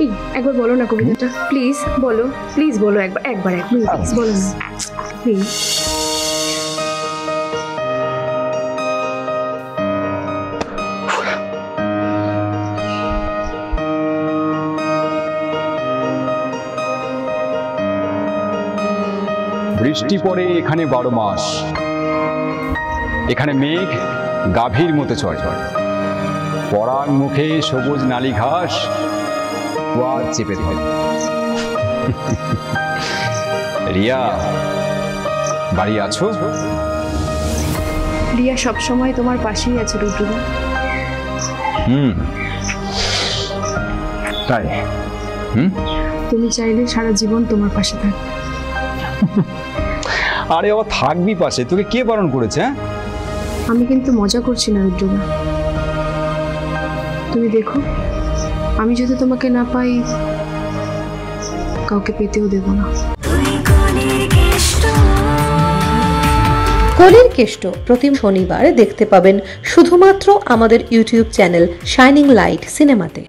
এই একবার বলো না কবিতাটা, প্লিজ বলো, প্লিজ বলো একবার, প্লিজ বলো না প্লিজ। বৃষ্টি পড়ে এখানে 12 মাস, এখানে মেঘ গাভীর মতো চড়, পরাণ মুখে সবুজ নালী ঘাস ওয়াজ চেপে ধরে। রিয়া, বাড়ি আছো? রিয়া সবসময় তোমার পাশেই আছে রুদ্রদা। তাই? তুমি চাইলে সারা জীবন তোমার পাশে থাকবে। আরে ও থাকবি পাশে, তোকে কে বারণ করেছে? আমি কিন্তু মজা করছি না রুদ্রদা, তুমি দেখো আমি যদি তোমাকে না পাই কাউকে পেতেও দেব না। কলির কেষ্ট প্রতি শনিবার দেখতে পাবেন শুধুমাত্র আমাদের ইউটিউব চ্যানেল শাইনিং লাইট সিনেমাতে।